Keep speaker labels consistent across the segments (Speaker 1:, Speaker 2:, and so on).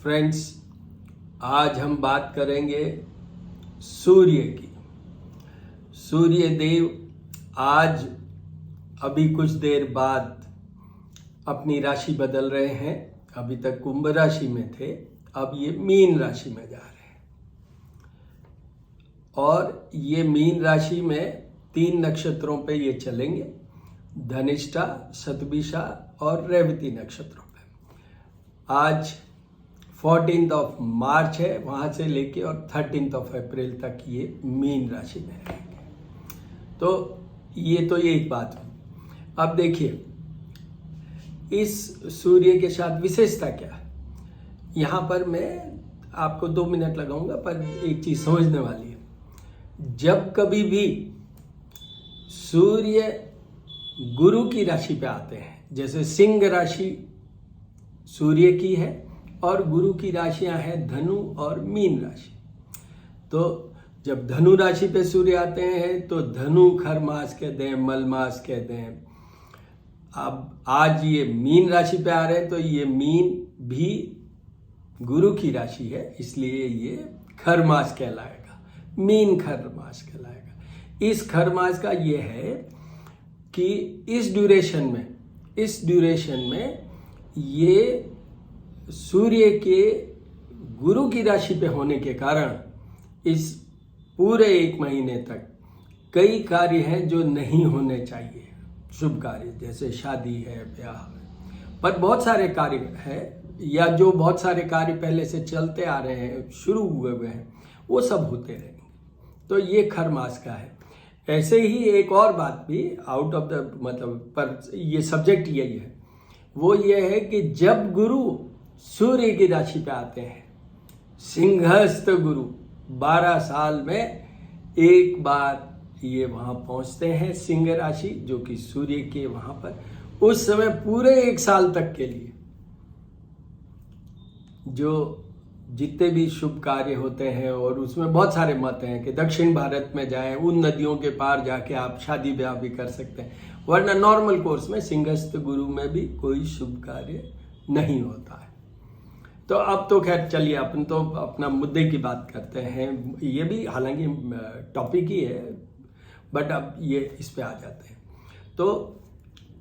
Speaker 1: Friends, आज हम बात करेंगे सूर्य की। सूर्य देव आज अभी कुछ देर बाद अपनी राशि बदल रहे हैं। अभी तक कुंभ राशि में थे, अब ये मीन राशि में जा रहे हैं। और ये मीन राशि में 3 नक्षत्रों पे ये चलेंगे, धनिष्ठा, शतभिषा और रेवती नक्षत्रों पे। आज 14 मार्च है, वहां से लेके और 13 अप्रैल तक ये मीन राशि में रहेंगे। तो ये एक बात हुई। अब देखिए, इस सूर्य के साथ विशेषता क्या है। यहाँ पर मैं आपको 2 मिनट लगाऊंगा, पर एक चीज समझने वाली है। जब कभी भी सूर्य गुरु की राशि पे आते हैं, जैसे सिंह राशि सूर्य की है और गुरु की राशियां हैं धनु और मीन राशि। तो जब धनु राशि पे सूर्य आते हैं तो धनु खर मास कह दें, मल मास कह दें। अब आज ये मीन राशि पे आ रहे हैं तो ये मीन भी गुरु की राशि है, इसलिए ये खर मास कहलाएगा, मीन खर मास कहलाएगा। इस खर मास का ये है कि इस ड्यूरेशन में ये सूर्य के गुरु की राशि पे होने के कारण इस पूरे 1 महीने तक कई कार्य हैं जो नहीं होने चाहिए, शुभ कार्य, जैसे शादी है, ब्याह है। पर बहुत सारे कार्य हैं, या जो बहुत सारे कार्य पहले से चलते आ रहे हैं, शुरू हुए हैं, वो सब होते रहेंगे। तो ये खर मास का है। ऐसे ही एक और बात भी आउट ऑफ द पर ये सब्जेक्ट यही है, वो ये है कि जब गुरु सूर्य की राशि पे आते हैं, सिंहस्थ गुरु 12 साल में एक बार ये वहां पहुंचते हैं, सिंह राशि जो कि सूर्य के वहां पर, उस समय पूरे 1 साल तक के लिए जो जितने भी शुभ कार्य होते हैं, और उसमें बहुत सारे मत हैं कि दक्षिण भारत में जाएं, उन नदियों के पार जाके आप शादी ब्याह भी कर सकते हैं, वरना नॉर्मल कोर्स में सिंहस्थ गुरु में भी कोई शुभ कार्य नहीं होता है। तो अब तो खैर चलिए, अपन तो अपना मुद्दे की बात करते हैं। ये भी हालांकि टॉपिक ही है, बट अब ये इस पे आ जाते हैं। तो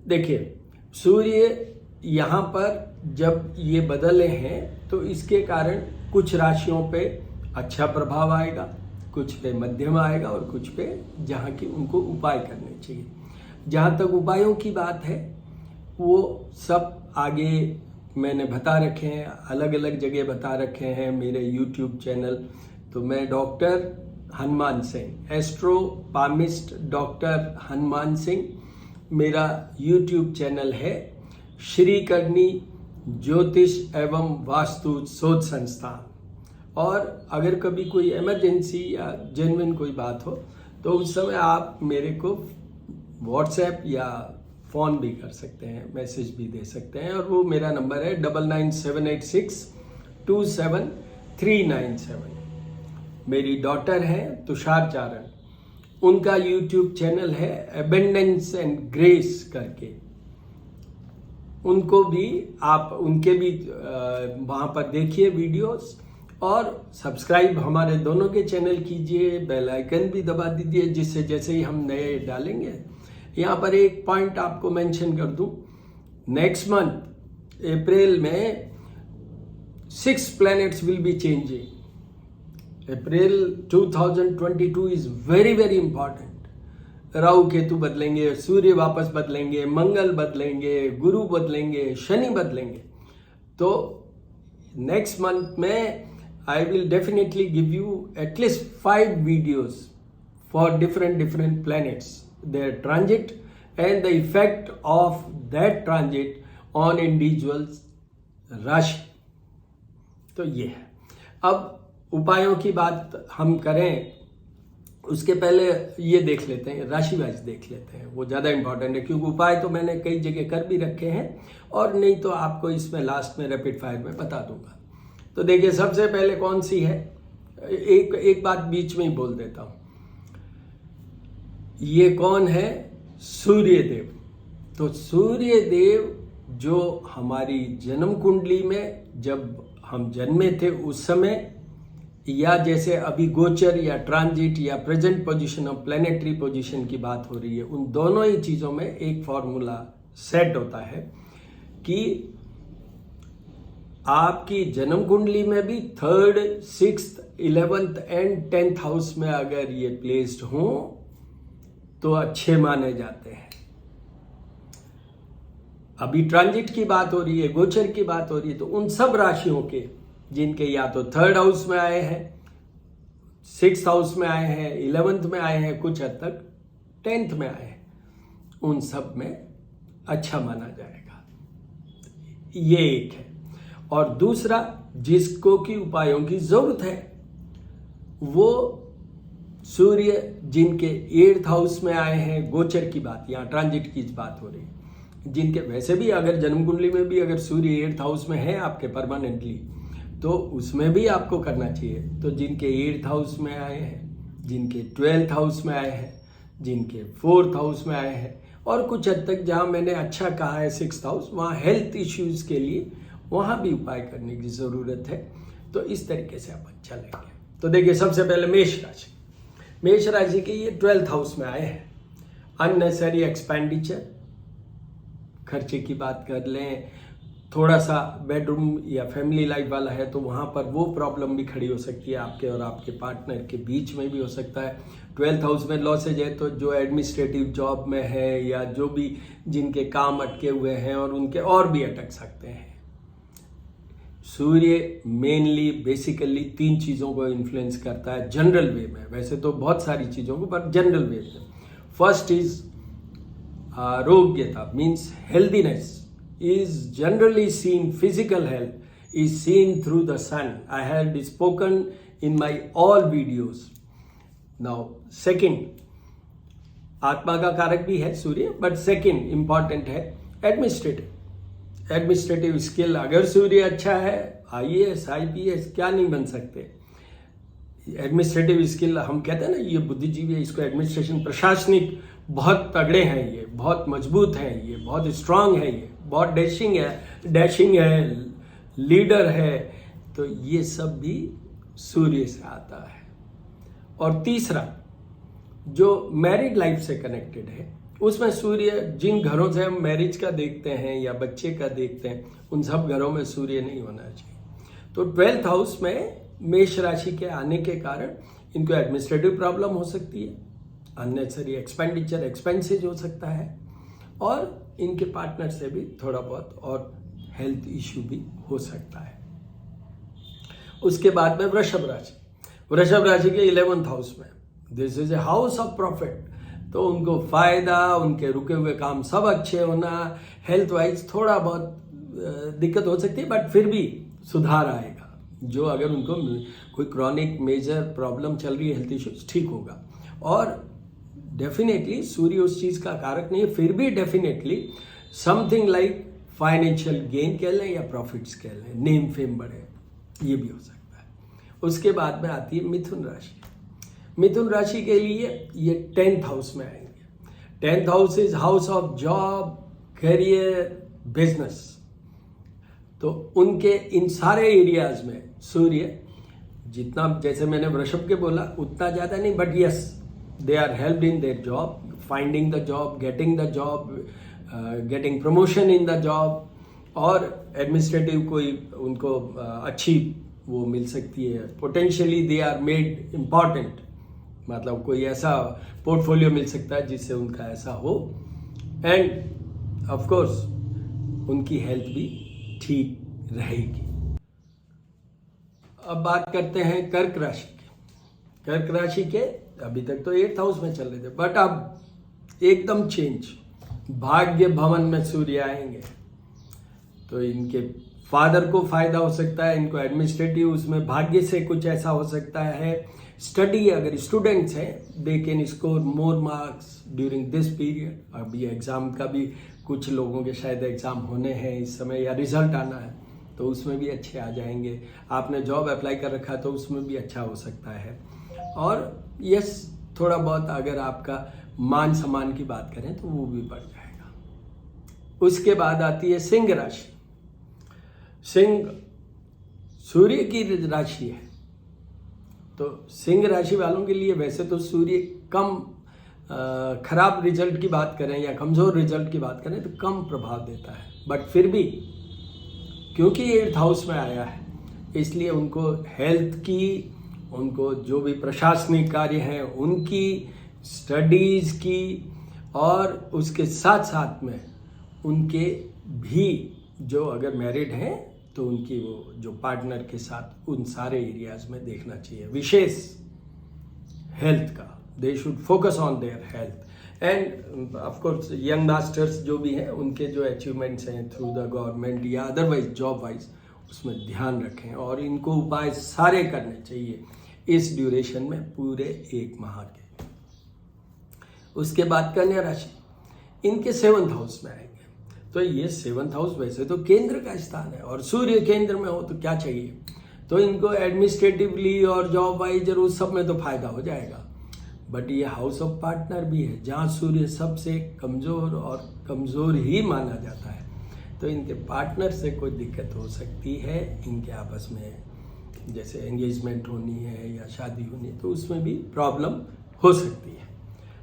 Speaker 1: देखिए, सूर्य यहाँ पर जब ये बदले हैं तो इसके कारण कुछ राशियों पे अच्छा प्रभाव आएगा, कुछ पे मध्यम आएगा और कुछ पे जहाँ की उनको उपाय करने चाहिए। जहाँ तक उपायों की बात है, वो सब आगे मैंने बता रखे हैं, अलग अलग जगह बता रखे हैं मेरे YouTube चैनल। तो मैं doctor Hanuman Singh, astro palmist doctor Hanuman Singh, मेरा YouTube चैनल है। श्री करनी ज्योतिष एवं वास्तु शोध संस्थान। और अगर कभी कोई इमरजेंसी या जेन्युइन कोई बात हो तो उस समय आप मेरे को व्हाट्सएप या फ़ोन भी कर सकते हैं, मैसेज भी दे सकते हैं। और वो मेरा नंबर है 9978627397। मेरी डॉटर है तुषार चारण, उनका YouTube चैनल है एबेंडेंस एंड ग्रेस करके। उनको भी आप, उनके भी वहाँ पर देखिए वीडियोस, और सब्सक्राइब हमारे दोनों के चैनल कीजिए, बेल आइकन भी दबा दीजिए, जिससे जैसे ही हम नए डालेंगे। यहाँ पर एक पॉइंट आपको मेंशन कर दूं, नेक्स्ट मंथ अप्रैल में 6 planets will be changing. April 2022 is very very important. Rahu Ketu बदलेंगे, सूर्य वापस बदलेंगे, मंगल बदलेंगे, गुरु बदलेंगे, शनि बदलेंगे। तो नेक्स्ट मंथ में I will definitely give you at least 5 videos for different planets, their transit and the effect of that transit on individuals राशि। तो ये है। अब उपायों की बात हम करें, उसके पहले ये देख लेते हैं, राशि वाइज देख लेते हैं, वो ज़्यादा इंपॉर्टेंट है, क्योंकि उपाय तो मैंने कई जगह कर भी रखे हैं, और नहीं तो आपको इसमें लास्ट में रैपिड फायर में बता दूंगा। तो देखिए, सबसे पहले कौन सी है, एक बात बीच में ही बोल देता हूँ। ये कौन है? सूर्य देव। तो सूर्य देव जो हमारी जन्म कुंडली में जब हम जन्मे थे उस समय, या जैसे अभी गोचर या ट्रांजिट या present position of planetary position की बात हो रही है, उन दोनों ही चीज़ों में एक फॉर्मूला सेट होता है कि आपकी जन्म कुंडली में भी 3rd, 6th, 11th and 10th house में अगर ये प्लेस्ड हों तो अच्छे माने जाते हैं। अभी ट्रांजिट की बात हो रही है, गोचर की बात हो रही है, तो उन सब राशियों के जिनके या तो 3rd हाउस में आए हैं, 6th हाउस में आए हैं, 11th में आए हैं, कुछ हद तक 10th में आए हैं, उन सब में अच्छा माना जाएगा। ये एक है। और दूसरा, जिसको की उपायों की जरूरत है वो सूर्य जिनके 8th हाउस में आए हैं, गोचर की बात, यहाँ ट्रांजिट की बात हो रही है, जिनके वैसे भी अगर जन्म कुंडली में भी अगर सूर्य 8th हाउस में है आपके परमानेंटली, तो उसमें भी आपको करना चाहिए। तो जिनके 8th हाउस में आए हैं, जिनके 12th हाउस में आए हैं, जिनके 4th हाउस में आए हैं, और कुछ हद तक जहाँ मैंने अच्छा कहा है 6th हाउस, वहाँ हेल्थ इश्यूज के लिए वहाँ भी उपाय करने की ज़रूरत है। तो इस तरीके से अपन चलेंगे। तो देखिए, सबसे पहले मेष राशि। मेष राशि के ये 12th हाउस में आए हैं। अननेसेसरी एक्सपेंडिचर, खर्चे की बात कर लें, थोड़ा सा बेडरूम या फैमिली लाइफ वाला है तो वहाँ पर वो प्रॉब्लम भी खड़ी हो सकती है, आपके और आपके पार्टनर के बीच में भी हो सकता है। 12th हाउस में लॉसेज है, तो जो एडमिनिस्ट्रेटिव जॉब में है या जो भी जिनके काम अटके हुए हैं और उनके और भी अटक सकते हैं। सूर्य मेनली बेसिकली 3 चीज़ों को इन्फ्लुएंस करता है जनरल वे में, वैसे तो बहुत सारी चीज़ों को, पर जनरल वे में फर्स्ट इज आरोग्यता, means healthiness is generally seen, physical health is seen through the sun. I had spoken in my all videos. Now second, आत्मा का कारक भी है सूर्य, बट सेकंड इंपॉर्टेंट है एडमिनिस्ट्रेटिव स्किल। अगर सूर्य अच्छा है, IAS IPS क्या नहीं बन सकते। एडमिनिस्ट्रेटिव स्किल हम कहते हैं ना, ये बुद्धिजीवी है, इसको एडमिनिस्ट्रेशन, प्रशासनिक बहुत तगड़े हैं, ये बहुत मजबूत हैं, ये बहुत स्ट्रांग है, ये बहुत डैशिंग है, लीडर है, तो ये सब भी सूर्य से आता है। और तीसरा, जो मैरिड लाइफ से कनेक्टेड है, उसमें सूर्य, जिन घरों से हम मैरिज का देखते हैं या बच्चे का देखते हैं, उन सब घरों में सूर्य नहीं होना चाहिए। तो 12th हाउस में मेष राशि के आने के कारण इनको एडमिनिस्ट्रेटिव प्रॉब्लम हो सकती है, अननेसेसरी एक्सपेंडिचर, एक्सपेंसेज हो सकता है, और इनके पार्टनर से भी थोड़ा बहुत और हेल्थ इश्यू भी हो सकता है। उसके बाद में वृषभ राशि। वृषभ राशि के 11th हाउस में, this is a house of profit, तो उनको फायदा, उनके रुके हुए काम सब अच्छे होना, हेल्थ वाइज थोड़ा बहुत दिक्कत हो सकती है, बट फिर भी सुधार आएगा। जो अगर उनको कोई क्रॉनिक मेजर प्रॉब्लम चल रही है, हेल्थ इश्यूज, ठीक होगा। और डेफिनेटली सूर्य उस चीज का कारक नहीं है, फिर भी definitely something like financial gain कह लें या प्रॉफिट्स कह लें, नेम फेम बढ़े, ये भी हो सकता है। उसके बाद में आती है मिथुन राशि। मिथुन राशि के लिए ये 10th हाउस में आएंगे। 10th house is house of job, career, business. तो उनके इन सारे एरियाज में सूर्य जितना, जैसे मैंने वृषभ के बोला, उतना ज्यादा नहीं, but yes, they are helped in their job, finding the job, getting the job, getting promotion in the job, और एडमिनिस्ट्रेटिव कोई उनको अच्छी वो मिल सकती है। Potentially they are made important, मतलब कोई ऐसा पोर्टफोलियो मिल सकता है जिससे उनका ऐसा हो, एंड ऑफ कोर्स उनकी हेल्थ भी ठीक रहेगी। अब बात करते हैं कर्क राशि की। कर्क राशि के अभी तक तो 8th हाउस में चल रहे थे, बट अब एकदम चेंज, भाग्य भवन में सूर्य आएंगे, तो इनके फादर को फायदा हो सकता है, इनको एडमिनिस्ट्रेटिव उसमें भाग्य से कुछ ऐसा हो सकता है। स्टडी, अगर स्टूडेंट्स हैं, they can score more marks during this period. अभी एग्जाम का भी कुछ लोगों के शायद एग्जाम होने हैं इस समय, या रिजल्ट आना है, तो उसमें भी अच्छे आ जाएंगे। आपने जॉब अप्लाई कर रखा तो उसमें भी अच्छा हो सकता है। और यस, थोड़ा बहुत अगर आपका मान सम्मान की बात करें तो वो भी बढ़ जाएगा। उसके बाद आती है सिंह राशि। सिंह सूर्य की राशि है, तो सिंह राशि वालों के लिए वैसे तो सूर्य कम खराब रिजल्ट की बात करें या कमज़ोर रिजल्ट की बात करें तो कम प्रभाव देता है, बट फिर भी क्योंकि 8th हाउस में आया है इसलिए उनको हेल्थ की, उनको जो भी प्रशासनिक कार्य हैं उनकी, स्टडीज़ की, और उसके साथ साथ में उनके भी जो अगर मैरिड हैं तो उनकी वो जो पार्टनर के साथ उन सारे एरियाज में देखना चाहिए विशेष हेल्थ का। They should focus on their health end of course young masters जो भी हैं उनके जो अचीवमेंट्स हैं थ्रू द गवर्नमेंट या अदरवाइज जॉब वाइज उसमें ध्यान रखें और इनको उपाय सारे करने चाहिए इस ड्यूरेशन में पूरे 1 माह के। उसके बाद कन्या राशि, इनके 7th हाउस में आएंगे, तो ये 7th हाउस वैसे तो केंद्र का स्थान है और सूर्य केंद्र में हो तो क्या चाहिए, तो इनको एडमिनिस्ट्रेटिवली और जॉब वाइज और उस सब में तो फायदा हो जाएगा, बट ये हाउस ऑफ पार्टनर भी है जहाँ सूर्य सबसे कमज़ोर और कमज़ोर ही माना जाता है, तो इनके पार्टनर से कोई दिक्कत हो सकती है, इनके आपस में जैसे एंगेजमेंट होनी है या शादी होनी है तो उसमें भी प्रॉब्लम हो सकती है।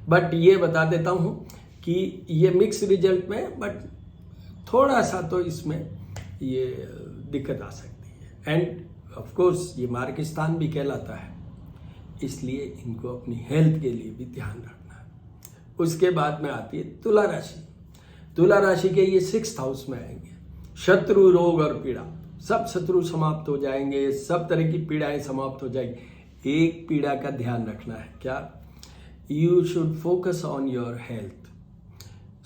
Speaker 1: बट ये बता देता हूँ कि ये मिक्स रिजल्ट में, बट थोड़ा सा तो इसमें ये दिक्कत आ सकती है एंड ऑफ कोर्स ये मार्ग स्थान भी कहलाता है, इसलिए इनको अपनी हेल्थ के लिए भी ध्यान रखना है। उसके बाद में आती है तुला राशि। तुला राशि के ये 6th हाउस में आएंगे। शत्रु, रोग और पीड़ा, सब शत्रु समाप्त हो जाएंगे, सब तरह की पीड़ाएं समाप्त हो जाएंगी। एक पीड़ा का ध्यान रखना है, क्या, you should focus on your health.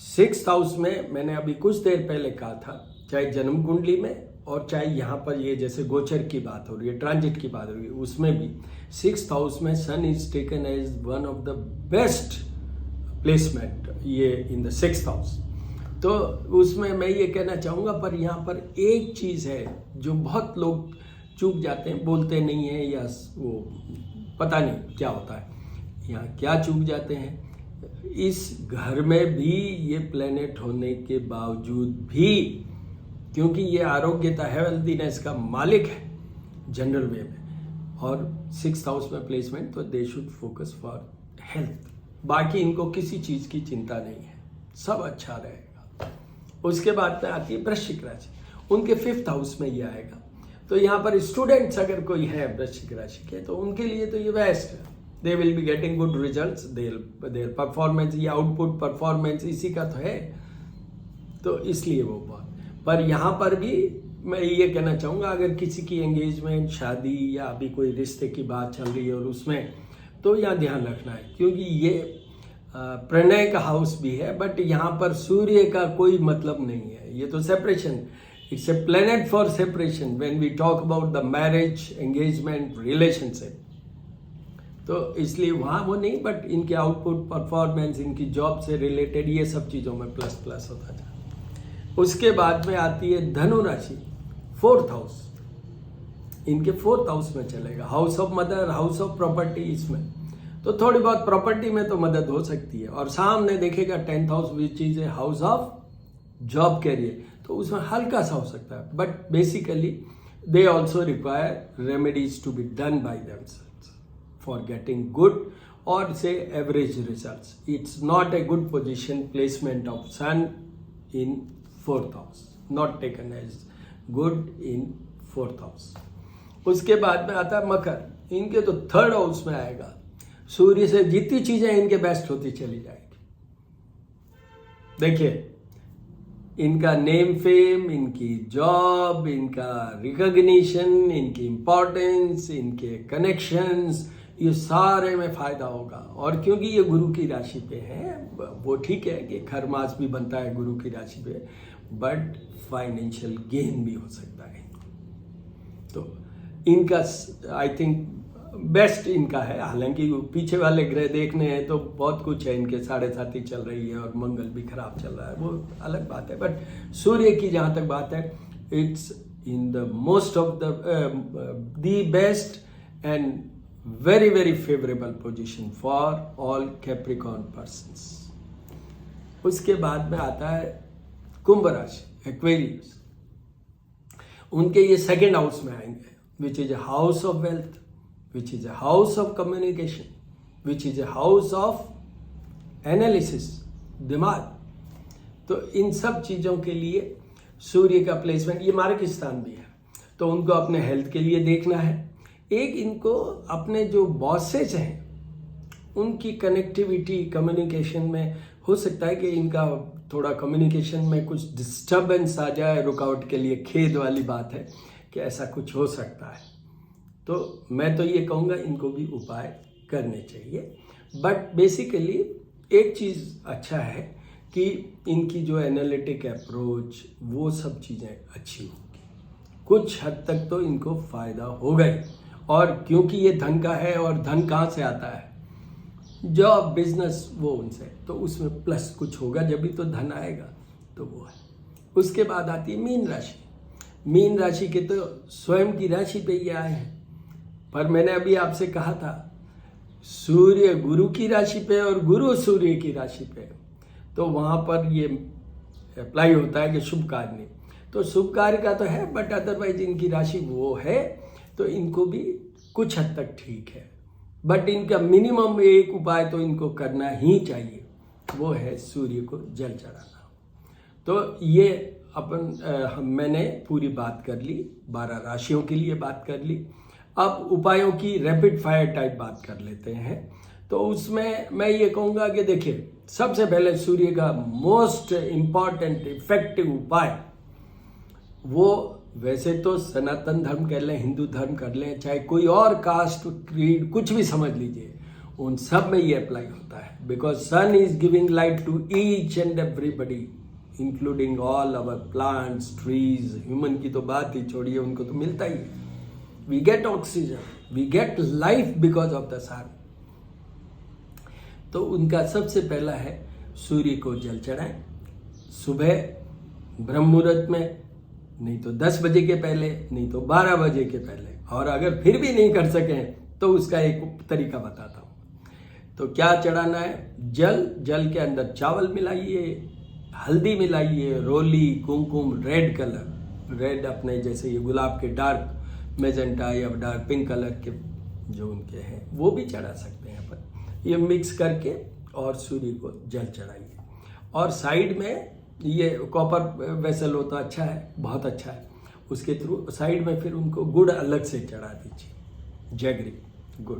Speaker 1: 6th house में मैंने अभी कुछ देर पहले कहा था, चाहे जन्म कुंडली में और चाहे यहाँ पर ये जैसे गोचर की बात हो रही है, ट्रांजिट की बात हो रही है, उसमें भी 6th हाउस में sun is taken as one of the best placement ये इन द 6th हाउस। तो उसमें मैं ये कहना चाहूँगा, पर यहाँ पर एक चीज़ है जो बहुत लोग चूक जाते हैं, बोलते नहीं हैं या वो पता नहीं क्या होता है, यहाँ क्या चूक जाते हैं, इस घर में भी ये प्लेनेट होने के बावजूद भी, क्योंकि ये आरोग्यता है, हेल्दीनेस का मालिक है जनरल वे में, और 6th हाउस में प्लेसमेंट, तो they should focus for health. बाकी इनको किसी चीज़ की चिंता नहीं है, सब अच्छा रहेगा। उसके बाद में आती है वृश्चिक राशि, उनके 5th हाउस में ये आएगा, तो यहाँ पर स्टूडेंट्स अगर कोई है वृश्चिक राशि के तो उनके लिए तो ये बेस्ट है, they will be getting good results, their performance या आउटपुट परफॉर्मेंस इसी का तो है, तो इसलिए वो बहुत। पर यहाँ पर भी मैं ये कहना चाहूँगा, अगर किसी की एंगेजमेंट, शादी या अभी कोई रिश्ते की बात चल रही है और उसमें, तो यहाँ ध्यान रखना है, क्योंकि ये प्रणय का हाउस भी है, बट यहाँ पर सूर्य का कोई मतलब नहीं है, ये तो separation, it's a planet for separation when we talk about the marriage, engagement, relationship, तो इसलिए वहाँ वो नहीं, बट इनके आउटपुट परफॉर्मेंस, इनकी जॉब से रिलेटेड ये सब चीज़ों में प्लस प्लस होता जाता है। उसके बाद में आती है धनु राशि, 4th हाउस, इनके 4th हाउस में चलेगा, house of mother, house of property, इसमें तो थोड़ी बहुत प्रॉपर्टी में तो मदद हो सकती है, और सामने देखेगा 10th house which is a house of job career, तो उसमें हल्का सा हो सकता है, but basically they also require remedies to be done by themselves for getting good और से average results. It's not a good position placement of sun in 4th house, not taken as good in 4th house. उसके बाद में आता है मकर, इनके तो 3rd house में आएगा, सूर्य से जितनी चीजें इनके बेस्ट होती चली जाएगी। देखिए, इनका नेम फेम, इनकी जॉब, इनका रिकॉग्निशन, इनकी इंपॉर्टेंस, इनके कनेक्शंस, ये सारे में फायदा होगा। और क्योंकि ये गुरु की राशि पे है, वो ठीक है कि खर मास भी बनता है गुरु की राशि पे, बट फाइनेंशियल गेन भी हो सकता है। तो इनका आई थिंक बेस्ट इनका है, हालांकि पीछे वाले ग्रह देखने हैं तो बहुत कुछ है, इनके 7.5 चल रही है और मंगल भी खराब चल रहा है, वो अलग बात है, बट सूर्य की जहाँ तक बात है, it's in the most of the best and very very favorable position for all Capricorn persons। उसके बाद में आता है कुंभ राशि, एक्वेरियस, उनके ये 2nd हाउस में आएंगे which is a house of wealth, which is a house of communication, which is a house of analysis, दिमाग। तो इन सब चीज़ों के लिए सूर्य का प्लेसमेंट, ये मार्ग स्थान भी है, तो उनको अपने हेल्थ के लिए देखना है। एक इनको अपने जो बॉसेज हैं उनकी कनेक्टिविटी, कम्युनिकेशन में हो सकता है कि इनका थोड़ा कम्युनिकेशन में कुछ डिस्टर्बेंस आ जाए, रुकावट के लिए खेद वाली बात है कि ऐसा कुछ हो सकता है। तो मैं तो ये कहूँगा इनको भी उपाय करने चाहिए। बट बेसिकली एक चीज़ अच्छा है कि इनकी जो एनालिटिक अप्रोच, वो सब चीज़ें अच्छी होगी, कुछ हद तक तो इनको फ़ायदा होगा ही। और क्योंकि ये धन का है, और धन कहाँ से आता है, जॉब, बिजनेस, वो उनसे, तो उसमें प्लस कुछ होगा, जब भी तो धन आएगा, तो वो है। उसके बाद आती है मीन राशि। मीन राशि के तो स्वयं की राशि पे ही आए हैं, पर मैंने अभी आपसे कहा था सूर्य गुरु की राशि पे और गुरु सूर्य की राशि पे, तो वहाँ पर ये अप्लाई होता है कि शुभ कार्य नहीं, तो शुभ कार्य का तो है, बट अदरवाइज इनकी राशि वो है, तो इनको भी कुछ हद तक ठीक है। बट इनका मिनिमम एक उपाय तो इनको करना ही चाहिए, वो है सूर्य को जल चढ़ाना। तो ये मैंने पूरी बात कर ली, 12 राशियों के लिए बात कर ली। अब उपायों की रैपिड फायर टाइप बात कर लेते हैं। तो उसमें मैं ये कहूँगा कि देखिए, सबसे पहले सूर्य का मोस्ट इम्पॉर्टेंट इफेक्टिव उपाय, वो वैसे तो सनातन धर्म कर लें, हिंदू धर्म कर लें, चाहे कोई और कास्ट, क्रीड, कुछ भी समझ लीजिए, उन सब में ये अप्लाई होता है। Because sun is giving light to each and everybody, including all our plants, trees. Human की तो बात ही छोड़िए, उनको तो मिलता ही है। We get oxygen, we get life because of the sun. तो उनका सबसे पहला है सूर्य को जल चढ़ाएं, सुबह ब्रह्म मुहूर्त में, नहीं तो 10 बजे के पहले, नहीं तो 12 बजे के पहले। और अगर फिर भी नहीं कर सकें तो उसका एक तरीका बताता हूँ। तो क्या चढ़ाना है, जल के अंदर चावल मिलाइए, हल्दी मिलाइए, रोली, कुमकुम, रेड कलर, रेड अपने जैसे ये गुलाब के डार्क मेजेंटा या डार्क पिंक कलर के जो उनके हैं, वो भी चढ़ा सकते हैं अपन। ये मिक्स करके और सूर्य को जल चढ़ाइए। और साइड में ये कॉपर वेसल होता अच्छा है, बहुत अच्छा है, उसके थ्रू साइड में फिर उनको गुड़ अलग से चढ़ा दीजिए, जैगरी गुड़।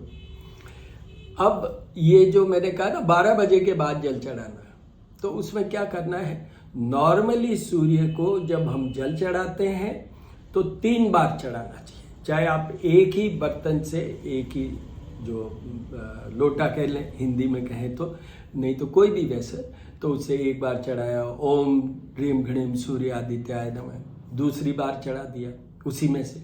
Speaker 1: अब ये जो मैंने कहा ना 12 बजे के बाद जल चढ़ाना है, तो उसमें क्या करना है, नॉर्मली सूर्य को जब हम जल चढ़ाते हैं तो 3 बार चढ़ाना चाहिए। चाहे आप एक ही बर्तन से, एक ही जो लोटा कह लें, हिंदी में कहें तो, नहीं तो कोई भी वैसे, तो उससे एक बार चढ़ाया, ओम ह्रीम घृम सूर्य आदित्याय नमः, दूसरी बार चढ़ा दिया उसी में से,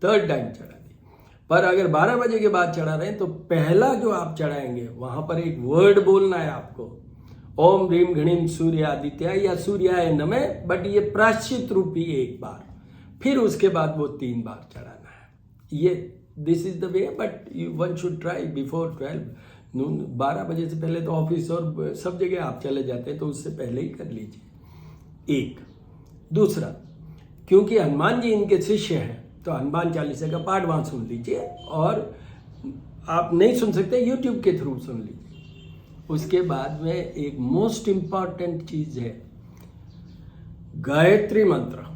Speaker 1: 3rd टाइम चढ़ा दिया। पर अगर 12 बजे के बाद चढ़ा रहे हैं तो पहला जो आप चढ़ाएंगे वहां पर एक वर्ड बोलना है आपको, ओम ह्रीम घृम सूर्य आदित्याय या सूर्याय नमः, बट ये प्रायश्चित रूपी एक बार, फिर उसके बाद वो 3 बार चढ़ाना है। ये this is the way, but one should try before 12 नून। 12 बजे से पहले तो ऑफिस और सब जगह आप चले जाते हैं, तो उससे पहले ही कर लीजिए। एक दूसरा, क्योंकि हनुमान जी इनके शिष्य हैं, तो हनुमान चालीसा का पाठ वहां सुन लीजिए, और आप नहीं सुन सकते YouTube के थ्रू सुन लीजिए। उसके बाद में एक मोस्ट इंपॉर्टेंट चीज है गायत्री मंत्र,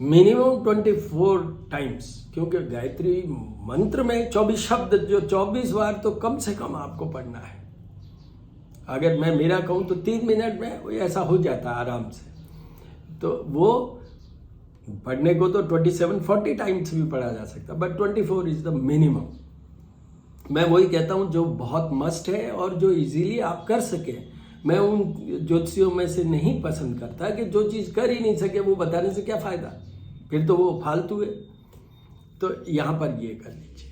Speaker 1: मिनिमम 24 टाइम्स, क्योंकि गायत्री मंत्र में 24 शब्द, जो 24 बार तो कम से कम आपको पढ़ना है। अगर मैं मेरा कहूं तो 3 मिनट में ऐसा हो जाता है आराम से। तो वो पढ़ने को तो 27-40 टाइम्स भी पढ़ा जा सकता, बट 24 इज द मिनिमम। मैं वही कहता हूं जो बहुत मस्ट है और जो इजीली आप कर सके। मैं उन ज्योतिषियों में से नहीं पसंद करता कि जो चीज कर ही नहीं सके वो बताने से क्या फायदा, फिर तो वो फालतू है। तो यहां पर ये कर लीजिए।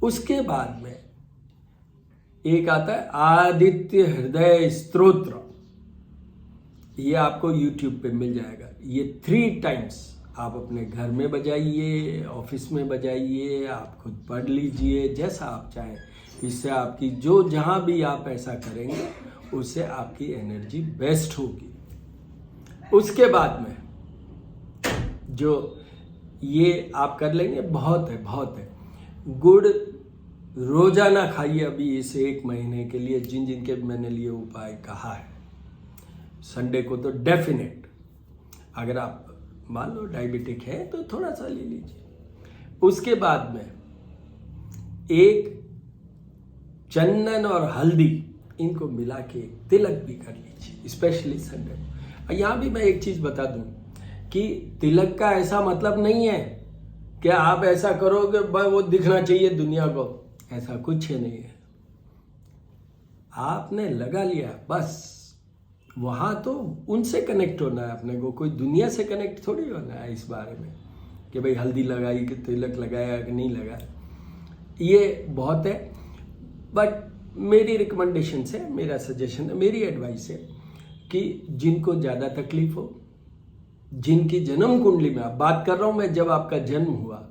Speaker 1: उसके बाद में एक आता है आदित्य हृदय स्तोत्र, ये आपको YouTube पे मिल जाएगा। ये 3 टाइम्स आप अपने घर में बजाइए, ऑफिस में बजाइए, आप खुद पढ़ लीजिए, जैसा आप चाहें। इससे आपकी जो जहां भी आप ऐसा करेंगे उससे आपकी एनर्जी बेस्ट होगी। उसके बाद में जो ये आप कर लेंगे, बहुत है, बहुत है। गुड़ रोजाना खाइए अभी इस 1 महीने के लिए, जिन जिनके मैंने लिए उपाय कहा है। संडे को तो डेफिनेट, अगर आप मान लो डायबिटिक है तो थोड़ा सा ले लीजिए। उसके बाद में एक चंदन और हल्दी इनको मिला के तिलक भी कर लीजिए, स्पेशली संडे को। यहाँ भी मैं एक चीज बता दूं कि तिलक का ऐसा मतलब नहीं है कि आप ऐसा करोगे वो दिखना चाहिए दुनिया को, ऐसा कुछ नहीं है। आपने लगा लिया बस, वहां तो उनसे कनेक्ट होना है अपने को, कोई दुनिया से कनेक्ट थोड़ी होना है इस बारे में कि भाई हल्दी लगाई कि तिलक लगाया कि नहीं लगाया। ये बहुत है, बट मेरी रिकमेंडेशन है, मेरा सजेशन है, मेरी एडवाइस है कि जिनको ज़्यादा तकलीफ हो, जिनकी जन्म कुंडली में, आप बात कर रहा हूं मैं जब आपका जन्म हुआ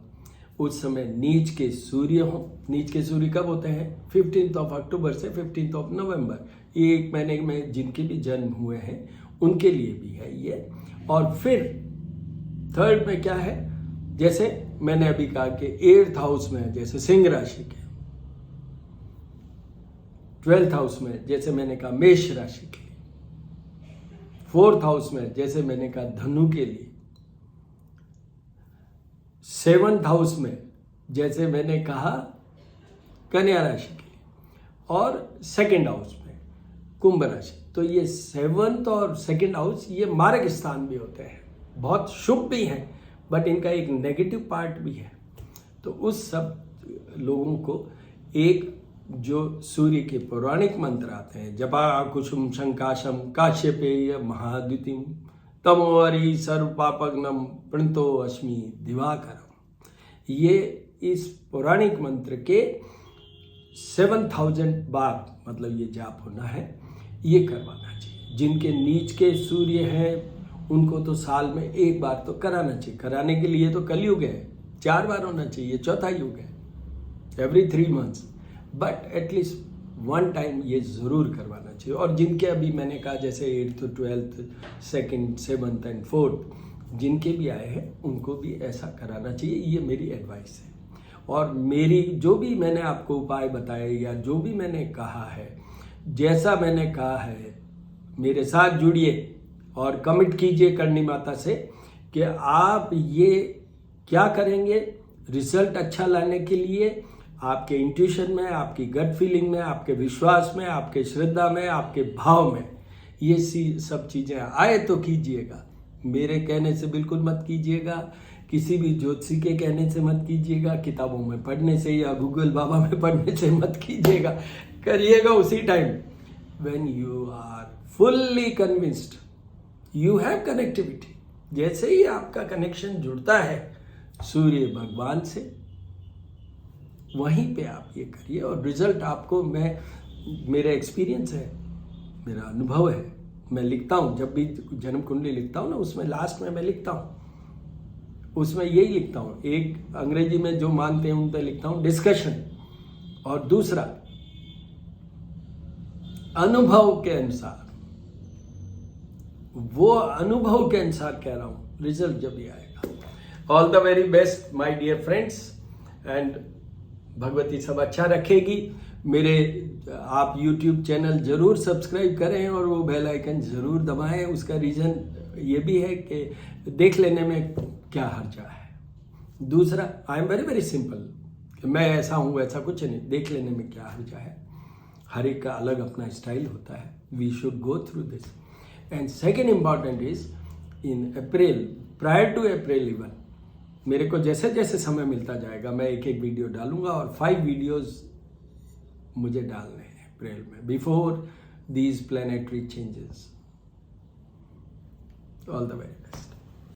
Speaker 1: उस समय नीच के सूर्य हो। नीच के सूर्य कब होते हैं? 15 अक्टूबर से 15 नवंबर, ये 1 महीने में जिनके भी जन्म हुए हैं उनके लिए भी है ये। और फिर थर्ड में क्या है, जैसे मैंने अभी कहा कि 8th हाउस में जैसे सिंह राशि के, 12th हाउस में जैसे मैंने कहा मेष राशि के, 4th हाउस में जैसे मैंने कहा धनु के लिए, 7th हाउस में जैसे मैंने कहा कन्या राशि के लिए, और 2nd हाउस में कुंभ राशि। तो ये 7th और 2nd हाउस ये मार्ग स्थान भी होते हैं, बहुत शुभ भी हैं, बट इनका एक नेगेटिव पार्ट भी है। तो उस सब लोगों को एक जो सूर्य के पौराणिक मंत्र आते हैं, जपा कुसुम शंकाशम काश्यपेय महाद्युतिम तमोवरी सर्वपापग्नम प्रणतो अस्मि दिवाकरम, ये इस पौराणिक मंत्र के 7000 बार मतलब ये जाप होना है, ये करवाना चाहिए। जिनके नीच के सूर्य हैं उनको तो साल में 1 बार तो कराना चाहिए। कराने के लिए तो कलयुग है, 4 बार होना चाहिए, चौथा युग है, every 3 months, but at least 1 time ये जरूर करवाना चाहिए। और जिनके अभी मैंने कहा जैसे 8th 12th 2nd 7th and 4th जिनके भी आए हैं उनको भी ऐसा कराना चाहिए, ये मेरी एडवाइस है। और मेरी जो भी मैंने आपको उपाय बताए या जो भी मैंने कहा है, जैसा मैंने कहा है, मेरे साथ जुड़िए और कमिट कीजिए करणी माता से कि आप ये क्या करेंगे रिजल्ट अच्छा लाने के लिए। आपके इंट्यूशन में, आपकी गट फीलिंग में, आपके विश्वास में, आपके श्रद्धा में, आपके भाव में ये सब चीजें आए तो कीजिएगा। मेरे कहने से बिल्कुल मत कीजिएगा, किसी भी ज्योतिषी के कहने से मत कीजिएगा, किताबों में पढ़ने से या गूगल बाबा में पढ़ने से मत कीजिएगा। करिएगा उसी time when you are fully convinced you have connectivity. जैसे ही आपका कनेक्शन जुड़ता है सूर्य भगवान से, वहीं पे आप ये करिए और रिजल्ट आपको, मेरा एक्सपीरियंस है, मेरा अनुभव है। मैं लिखता हूँ, जब भी जन्म कुंडली लिखता हूँ ना, उसमें लास्ट में मैं लिखता हूँ, उसमें यही लिखता हूँ। एक अंग्रेजी में जो मानते हैं उन पर लिखता हूँ डिस्कशन, और दूसरा अनुभव के अनुसार, वो अनुभव के अनुसार कह रहा हूँ, रिजल्ट जब भी आएगा। All the very best my dear friends, and Bhagwati सब अच्छा रखेगी। मेरे आप YouTube चैनल जरूर सब्सक्राइब करें और वो बेल आइकन जरूर दबाएं। उसका रीज़न ये भी है कि देख लेने में क्या हर्जा है। दूसरा, I am very very simple, कि मैं ऐसा हूँ वैसा कुछ नहीं, देख लेने में क्या हर्जा है। हर एक का अलग अपना स्टाइल होता है, we should go through this. And second important is in April, prior to April even, मेरे को जैसे जैसे समय मिलता जाएगा मैं एक एक वीडियो डालूंगा, और 5 वीडियोस मुझे डालने हैं अप्रैल में, before these planetary changes. All the very best.